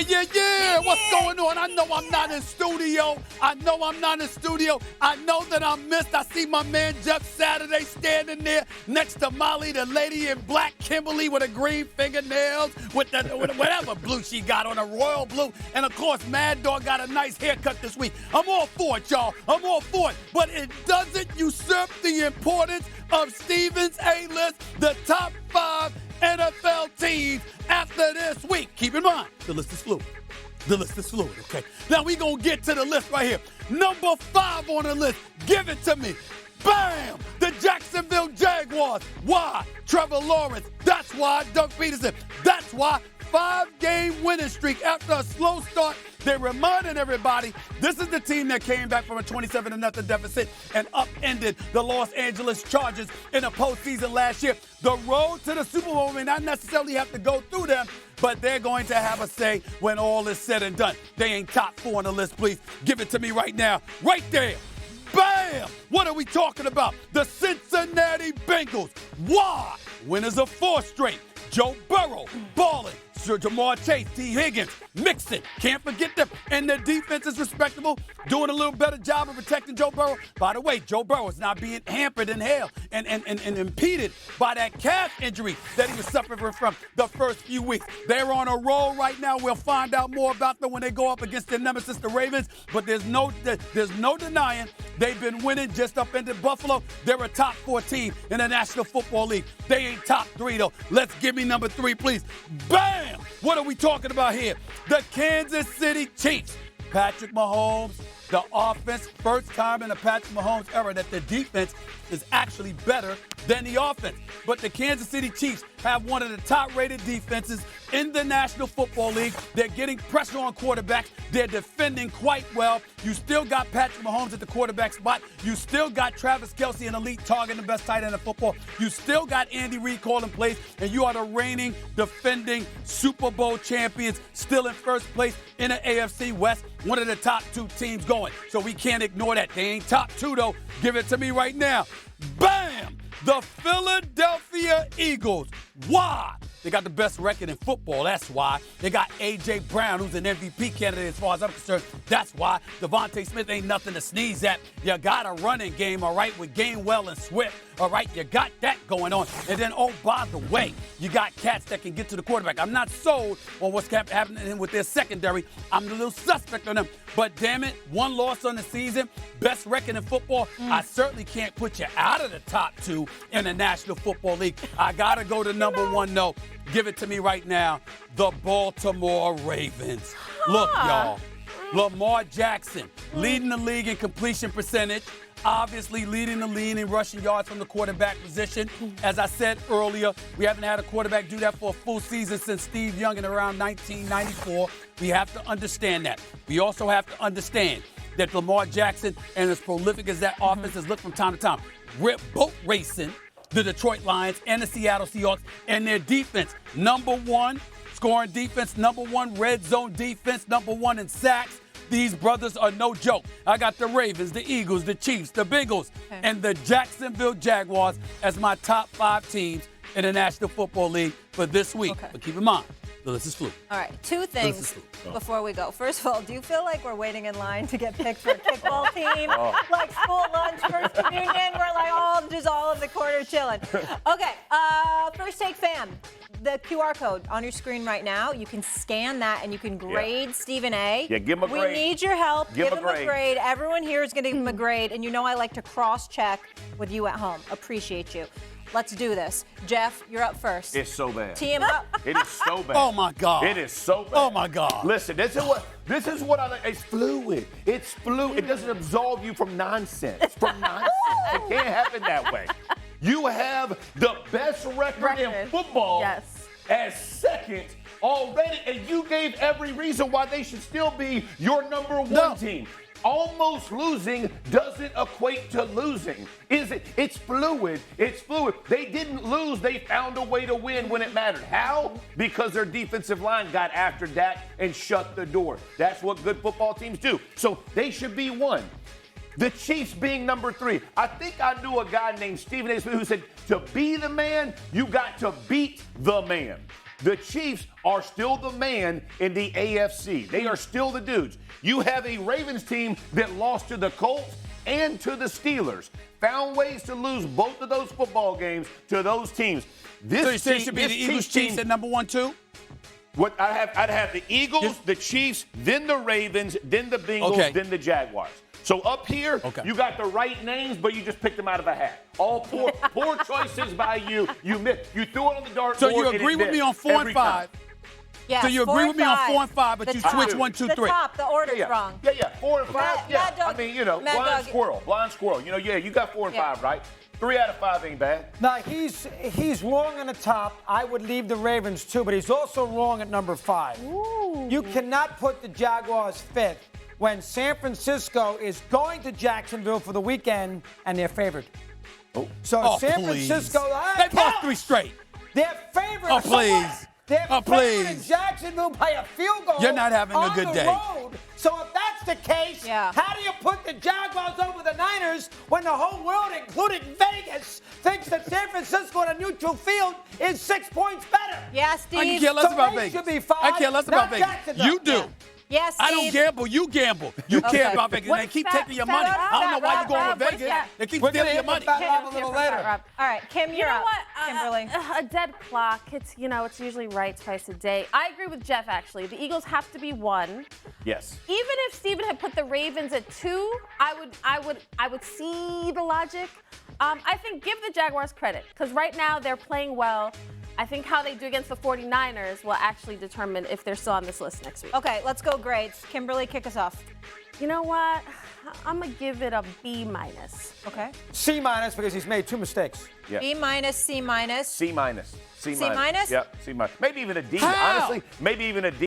Yeah. What's going on? I know I'm not in studio. I know that I'm missed. I see my man Jeff Saturday standing there next to Molly, the lady in black, Kimberly with the green fingernails, with whatever blue she got on, a royal blue. And, of course, Mad Dog got a nice haircut this week. I'm all for it, y'all. I'm all for it. But it doesn't usurp the importance of Steven's A-List, the top 5 NFL teams after this week. Keep in mind, the list is fluid. Okay? Now we gonna get to the list right here. Number 5 on the list. Give it to me. Bam! The Jacksonville Jaguars. Why? Trevor Lawrence. That's why. Doug Peterson. That's why. 5-game winning streak after a slow start. They're reminding everybody this is the team that came back from a 27-0 deficit and upended the Los Angeles Chargers in the postseason last year. The road to the Super Bowl may not necessarily have to go through them, but they're going to have a say when all is said and done. They ain't top 4 on the list, please. Give it to me right now. Right there. Bam! What are we talking about? The Cincinnati Bengals. Why? Winners of 4 straight. Joe Burrow balling. Sir Jamar Chase, T. Higgins, Mixon. Can't forget them. And their defense is respectable, doing a little better job of protecting Joe Burrow. By the way, Joe Burrow is not being hampered in hell and impeded by that calf injury that he was suffering from the first few weeks. They're on a roll right now. We'll find out more about them when they go up against their nemesis, the Ravens. But there's no denying they've been winning just up into Buffalo. They're a top 4 team in the National Football League. They ain't top 3, though. Let's give me number 3, please. Bam! What are we talking about here? The Kansas City Chiefs. Patrick Mahomes, the offense, first time in the Patrick Mahomes era that the defense is actually better than the offense. But the Kansas City Chiefs have one of the top-rated defenses in the National Football League. They're getting pressure on quarterbacks. They're defending quite well. You still got Patrick Mahomes at the quarterback spot. You still got Travis Kelce, an elite target, and the best tight end in football. You still got Andy Reid calling plays, and you are the reigning, defending Super Bowl champions, still in first place in the AFC West, one of the top 2 teams going. So we can't ignore that. They ain't top 2, though. Give it to me right now. Bam! The Philadelphia Eagles. Why? They got the best record in football. That's why. They got A.J. Brown, who's an MVP candidate as far as I'm concerned. That's why. Devontae Smith ain't nothing to sneeze at. You got a running game, all right, with Gainwell and Swift. All right, you got that going on. And then, oh, by the way, you got cats that can get to the quarterback. I'm not sold on what's happening with their secondary. I'm a little suspect on them. But, damn it, 1 loss on the season, best record in football. I certainly can't put you out of the top 2 in the National Football League. I got to go to number 1, no. Give it to me right now. The Baltimore Ravens. Look, y'all. Lamar Jackson leading the league in completion percentage. Obviously leading the league in rushing yards from the quarterback position. As I said earlier, we haven't had a quarterback do that for a full season since Steve Young in around 1994. We have to understand that. We also have to understand that Lamar Jackson, and as prolific as that offense has looked from time to time, boat racing the Detroit Lions and the Seattle Seahawks, and their defense, number 1 scoring defense, number 1 red zone defense, number 1 in sacks. These brothers are no joke. I got the Ravens, the Eagles, the Chiefs, the Bengals, and the Jacksonville Jaguars as my top 5 teams in the National Football League for this week. But keep in mind, the list is fluid. All right, 2 things before we go. First of all, do you feel like we're waiting in line to get picked for a kickball team? Like school lunch, first communion, we're like all of the quarter chilling. Okay, First Take fam. The QR code on your screen right now, you can scan that and you can grade Stephen A. Yeah, give him a grade. We need your help. Give him a grade. Everyone here is going to give him a grade. And you know I like to cross-check with you at home. Appreciate you. Let's do this. Jeff, you're up first. It's so bad. Tee him up. It is so bad. Oh, my God. It is so bad. Oh, my God. Listen, this is what I like. It's fluid. It's fluid. It doesn't absolve you from nonsense. It can't happen that way. You have the best record in football as second already, and you gave every reason why they should still be your number 1 team. Almost losing doesn't equate to losing, is it? It's fluid. It's fluid. They didn't lose. They found a way to win when it mattered. How? Because their defensive line got after Dak and shut the door. That's what good football teams do. So they should be 1. The Chiefs being number 3. I think I knew a guy named Stephen A. Smith who said, to be the man, you got to beat the man. The Chiefs are still the man in the AFC. They are still the dudes. You have a Ravens team that lost to the Colts and to the Steelers. Found ways to lose both of those football games to those teams. So you say it should be the Eagles, Chiefs at number 1, 2? What I'd have the Eagles, the Chiefs, then the Ravens, then the Bengals, then the Jaguars. So up here, you got the right names, but you just picked them out of a hat. All poor choices by you. You threw it on the dartboard. So you agree with me on 4 and 5? Yeah, so you agree with me on 4 and 5, but you switch 1, 2, 3. The top, the order's wrong. Yeah, 4 and 5. I mean, blind squirrel. You got 4 and 5, right? 3 out of 5 ain't bad. Now, he's wrong on the top. I would leave the Ravens, too, but he's also wrong at number 5. Ooh. You cannot put the Jaguars 5th when San Francisco is going to Jacksonville for the weekend and they're favored. So San Francisco, they lost 3 straight. They're favored. Oh, please. They're favored in Jacksonville by a field goal. You're not having a good day. Road. So if that's the case, how do you put the Jaguars over the Niners when the whole world, including Vegas, thinks that San Francisco on a neutral field is 6 points better? Yeah, Steve. I can care less about Vegas. Should be 5, I care less about Vegas. You do. Yes, I don't gamble. You gamble. You care about Vegas. They keep taking your money. I don't know why you're going with Vegas. They keep stealing your money. A little later. All right, Kim, you're up. Kimberly. A dead clock. It's usually right twice a day. I agree with Jeff, actually. The Eagles have to be 1. Yes. Even if Steven had put the Ravens at 2, I would see the logic. I think give the Jaguars credit because right now they're playing well. I think how they do against the 49ers will actually determine if they're still on this list next week. Okay, let's go grades. Kimberly, kick us off. You know what? I'm going to give it a B-. Okay. C- because he's made 2 mistakes. Yeah. B-, C-. C-. C-? Yep, C-. Maybe even a D. How? Honestly, maybe even a D.